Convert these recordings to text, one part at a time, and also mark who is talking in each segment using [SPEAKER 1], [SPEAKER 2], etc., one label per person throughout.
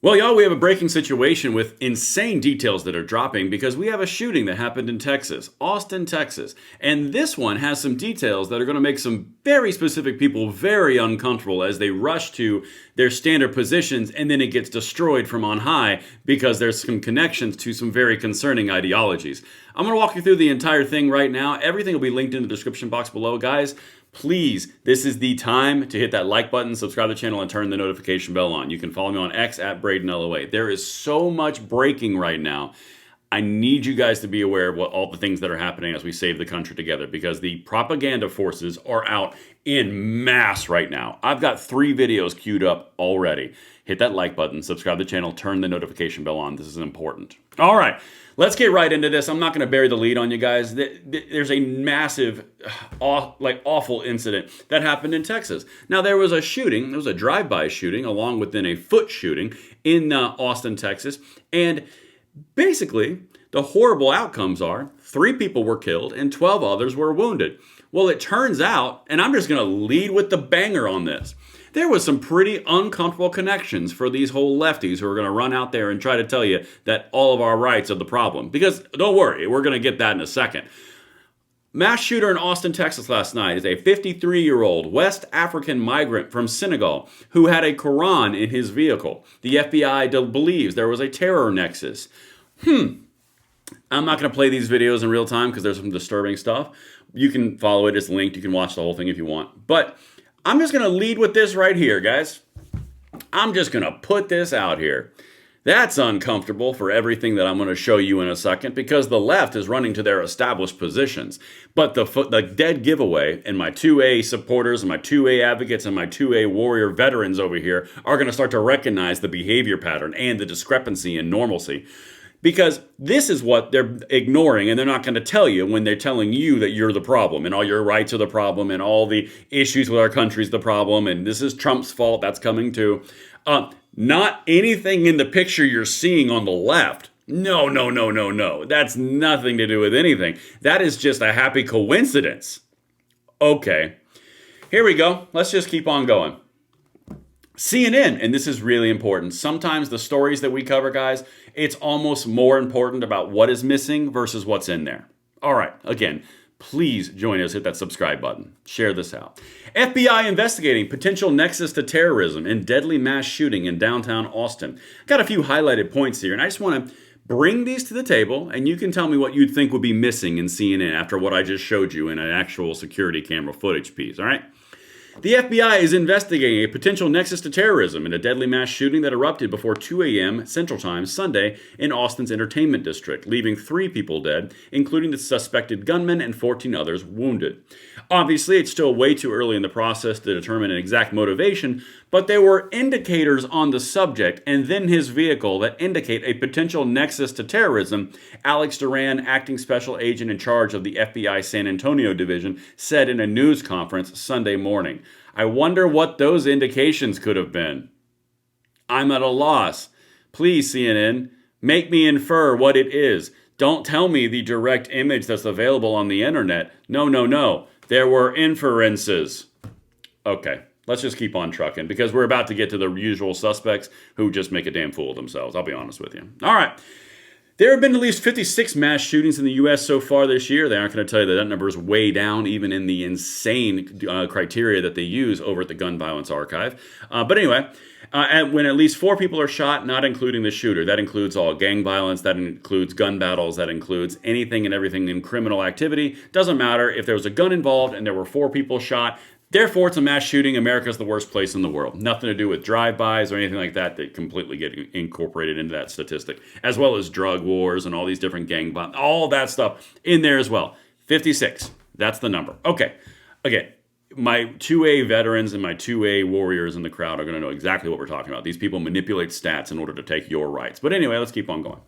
[SPEAKER 1] Well, y'all, we have a breaking situation with insane details that are dropping because we have a shooting that happened in Texas, Austin, Texas. And this one has some details that are going to make some very specific people very uncomfortable as they rush to their standard positions and then it gets destroyed from on high because there's some connections to some very concerning ideologies. I'm going to walk you through the entire thing right now. Everything will be linked in the description box below, guys. Please, this is the time to hit that like button, subscribe to the channel, and turn the notification bell on. You can follow me on X at BradenLOA. There is so much breaking right now. I need you guys to be aware of all the things that are happening as we save the country together because the propaganda forces are out in mass right now. I've got 3 videos queued up already. Hit that like button, subscribe to the channel, turn the notification bell on. This is important. All right, let's get right into this. I'm not going to bury the lead on you guys. There's a massive, awful incident that happened in Texas. Now, there was a shooting. There was a drive-by shooting along with a foot shooting in Austin, Texas. And basically, the horrible outcomes are 3 people were killed and 12 others were wounded. Well, it turns out, and I'm just going to lead with the banger on this, there was some pretty uncomfortable connections for these whole lefties who are going to run out there and try to tell you that all of our rights are the problem. Because don't worry, we're going to get that in a second. Mass shooter in Austin, Texas last night is a 53-year-old West African migrant from Senegal who had a Quran in his vehicle. The FBI believes there was a terror nexus. I'm not going to play these videos in real time because there's some disturbing stuff. You can follow it. It's linked. You can watch the whole thing if you want. But I'm just going to lead with this right here, guys. I'm just going to put this out here. That's uncomfortable for everything that I'm going to show you in a second because the left is running to their established positions. But the dead giveaway and my 2A supporters and my 2A advocates and my 2A warrior veterans over here are going to start to recognize the behavior pattern and the discrepancy in normalcy. Because this is what they're ignoring, and they're not going to tell you when they're telling you that you're the problem, and all your rights are the problem, and all the issues with our country is the problem, and this is Trump's fault, that's coming too. Not anything in the picture you're seeing on the left. No. That's nothing to do with anything. That is just a happy coincidence. Okay, here we go. Let's just keep on going. CNN, and this is really important. Sometimes the stories that we cover, guys, it's almost more important about what is missing versus what's in there. All right, again, please join us. Hit that subscribe button. Share this out. FBI investigating potential nexus to terrorism and deadly mass shooting in downtown Austin. Got a few highlighted points here, and I just want to bring these to the table, and you can tell me what you'd think would be missing in CNN after what I just showed you in an actual security camera footage piece, all right? The FBI is investigating a potential nexus to terrorism in a deadly mass shooting that erupted before 2 a.m. Central Time Sunday in Austin's entertainment district, leaving 3 people dead, including the suspected gunman and 14 others wounded. Obviously, it's still way too early in the process to determine an exact motivation, but there were indicators on the subject and then his vehicle that indicate a potential nexus to terrorism, Alex Duran, acting special agent in charge of the FBI San Antonio division, said in a news conference Sunday morning. I wonder what those indications could have been. I'm at a loss. Please, CNN, make me infer what it is. Don't tell me the direct image that's available on the internet. No. There were inferences. Okay, let's just keep on trucking because we're about to get to the usual suspects who just make a damn fool of themselves. I'll be honest with you. All right. There have been at least 56 mass shootings in the U.S. so far this year. They aren't going to tell you that number is way down, even in the insane criteria that they use over at the Gun Violence Archive. But anyway, when at least 4 people are shot, not including the shooter, that includes all gang violence, that includes gun battles, that includes anything and everything in criminal activity. Doesn't matter if there was a gun involved and there were 4 people shot. Therefore, it's a mass shooting. America's the worst place in the world. Nothing to do with drive-bys or anything like that that completely get incorporated into that statistic, as well as drug wars and all these different gang violence, all that stuff in there as well. 56. That's the number. Okay. Again, my 2A veterans and my 2A warriors in the crowd are going to know exactly what we're talking about. These people manipulate stats in order to take your rights. But anyway, let's keep on going.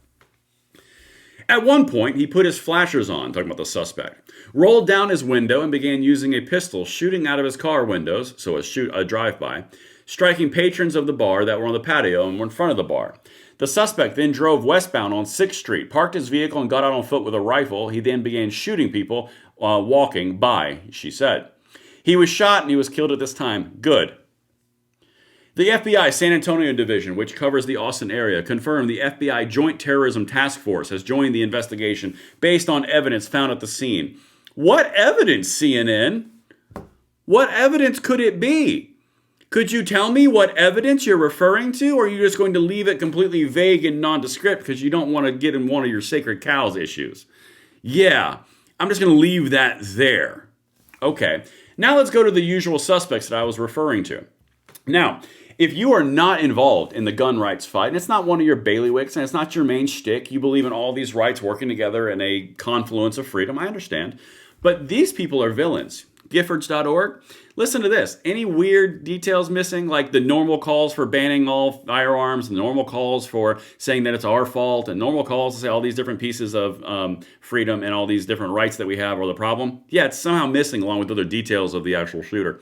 [SPEAKER 1] At one point, he put his flashers on, talking about the suspect, rolled down his window and began using a pistol, shooting out of his car windows, so a drive-by, striking patrons of the bar that were on the patio and were in front of the bar. The suspect then drove westbound on 6th Street, parked his vehicle and got out on foot with a rifle. He then began shooting people walking by, she said. He was shot and he was killed at this time. Good. The FBI San Antonio Division, which covers the Austin area, confirmed the FBI Joint Terrorism Task Force has joined the investigation based on evidence found at the scene. What evidence, CNN? What evidence could it be? Could you tell me what evidence you're referring to, or are you just going to leave it completely vague and nondescript because you don't want to get in one of your sacred cows issues? Yeah, I'm just going to leave that there. Okay, now let's go to the usual suspects that I was referring to. Now, if you are not involved in the gun rights fight, and it's not one of your bailiwicks, and it's not your main shtick, you believe in all these rights working together in a confluence of freedom, I understand. But these people are villains. Giffords.org. Listen to this. Any weird details missing, like the normal calls for banning all firearms, the normal calls for saying that it's our fault, and normal calls to say all these different pieces of freedom and all these different rights that we have are the problem? Yeah, it's somehow missing along with other details of the actual shooter.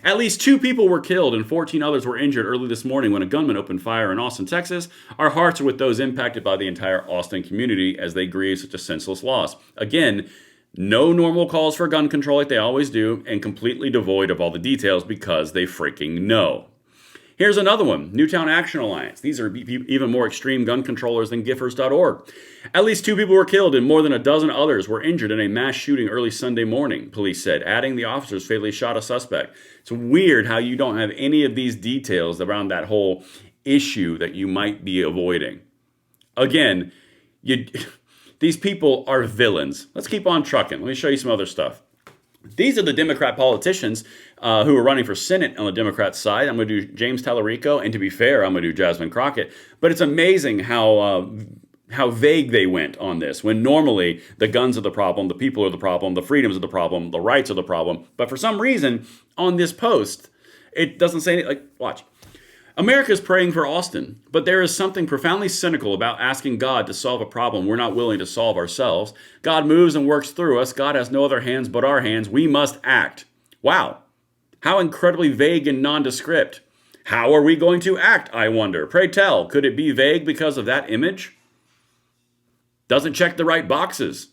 [SPEAKER 1] At least 2 people were killed and 14 others were injured early this morning when a gunman opened fire in Austin, Texas. Our hearts are with those impacted by the entire Austin community as they grieve such a senseless loss. Again, no normal calls for gun control like they always do, and completely devoid of all the details because they freaking know. Here's another one, Newtown Action Alliance. These are even more extreme gun controllers than Giffords.org. At least 2 people were killed and more than a dozen others were injured in a mass shooting early Sunday morning, police said, adding the officers fatally shot a suspect. It's weird how you don't have any of these details around that whole issue that you might be avoiding. Again, these people are villains. Let's keep on trucking. Let me show you some other stuff. These are the Democrat politicians who are running for Senate on the Democrat side. I'm going to do James Tallarico, and to be fair, I'm going to do Jasmine Crockett. But it's amazing how vague they went on this, when normally the guns are the problem, the people are the problem, the freedoms are the problem, the rights are the problem. But for some reason, on this post, it doesn't say anything. Like, watch. America is praying for Austin, but there is something profoundly cynical about asking God to solve a problem we're not willing to solve ourselves. God moves and works through us. God has no other hands but our hands. We must act. Wow. How incredibly vague and nondescript. How are we going to act, I wonder? Pray tell, could it be vague because of that image? Doesn't check the right boxes.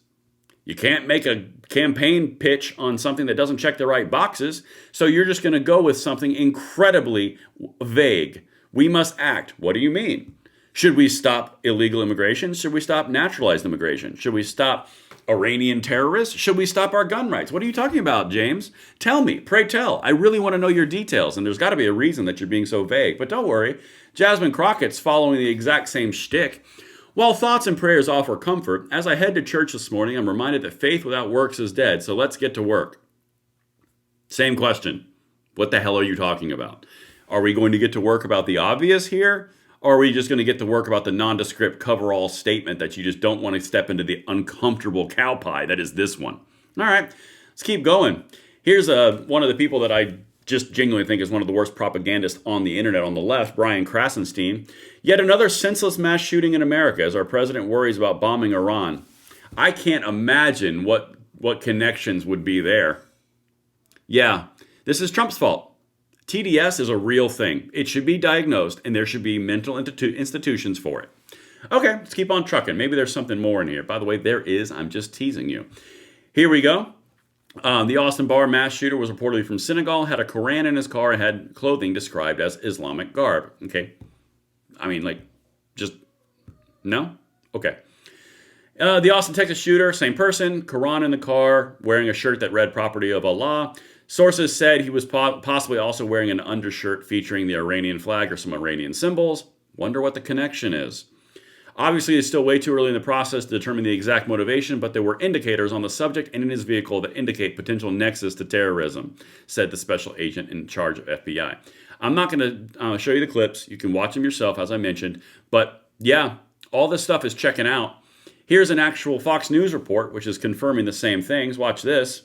[SPEAKER 1] You can't make a campaign pitch on something that doesn't check the right boxes, so you're just going to go with something incredibly vague. We must act. What do you mean? Should we stop illegal immigration? Should we stop naturalized immigration? Should we stop Iranian terrorists? Should we stop our gun rights? What are you talking about, James? Tell me. Pray tell. I really want to know your details, and there's got to be a reason that you're being so vague. But don't worry. Jasmine Crockett's following the exact same shtick. While thoughts and prayers offer comfort, as I head to church this morning, I'm reminded that faith without works is dead, so let's get to work. Same question. What the hell are you talking about? Are we going to get to work about the obvious here? Or are we just going to get to work about the nondescript cover-all statement that you just don't want to step into the uncomfortable cow pie that is this one? All right, let's keep going. Here's one of the people that I just genuinely think is one of the worst propagandists on the internet on the left, Brian Krasenstein. Yet another senseless mass shooting in America as our president worries about bombing Iran. I can't imagine what connections would be there. Yeah, this is Trump's fault. TDS is a real thing. It should be diagnosed, and there should be mental institutions for it. Okay, let's keep on trucking. Maybe there's something more in here. By the way, there is. I'm just teasing you. Here we go. The Austin bar mass shooter was reportedly from Senegal, had a Quran in his car, and had clothing described as Islamic garb. Okay. I mean, like, just, no? Okay. The Austin, Texas shooter, same person, Quran in the car, wearing a shirt that read property of Allah. Sources said he was possibly also wearing an undershirt featuring the Iranian flag or some Iranian symbols. Wonder what the connection is. Obviously, it's still way too early in the process to determine the exact motivation, but there were indicators on the subject and in his vehicle that indicate potential nexus to terrorism, said the special agent in charge of FBI. I'm not going to show you the clips. You can watch them yourself, as I mentioned. But yeah, all this stuff is checking out. Here's an actual Fox News report, which is confirming the same things. Watch this.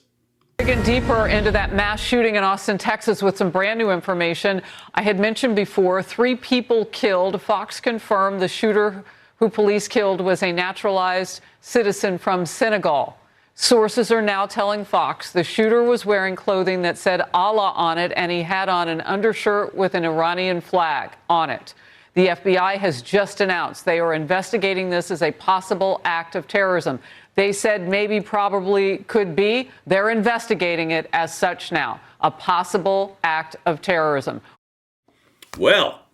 [SPEAKER 2] Digging deeper into that mass shooting in Austin, Texas with some brand new information. I had mentioned before, 3 people killed. Fox confirmed the shooter who police killed was a naturalized citizen from Senegal. Sources are now telling Fox the shooter was wearing clothing that said Allah on it, and he had on an undershirt with an Iranian flag on it. The FBI has just announced they are investigating this as a possible act of terrorism. They said maybe, probably, could be. They're investigating it as such now, a possible act of terrorism.
[SPEAKER 1] Well,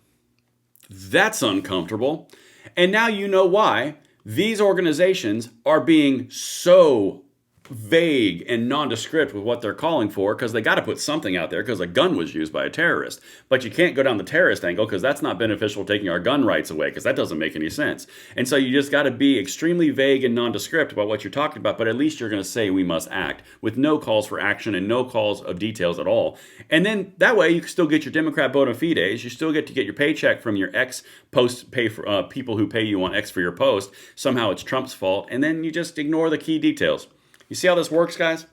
[SPEAKER 1] that's uncomfortable. And now you know why these organizations are being so vague and nondescript with what they're calling for, because they got to put something out there because a gun was used by a terrorist. But you can't go down the terrorist angle because that's not beneficial, taking our gun rights away, because that doesn't make any sense. And so you just got to be extremely vague and nondescript about what you're talking about, but at least you're going to say we must act, with no calls for action and no calls of details at all. And then that way you can still get your Democrat bona fides. You still get to get your paycheck from your X post pay for people who pay you on X for your post. Somehow it's Trump's fault, and then you just ignore the key details. You see how this works, guys?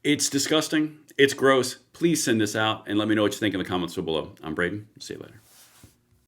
[SPEAKER 1] It's disgusting. It's gross. Please send this out and let me know what you think in the comments below. I'm Braden. See you later.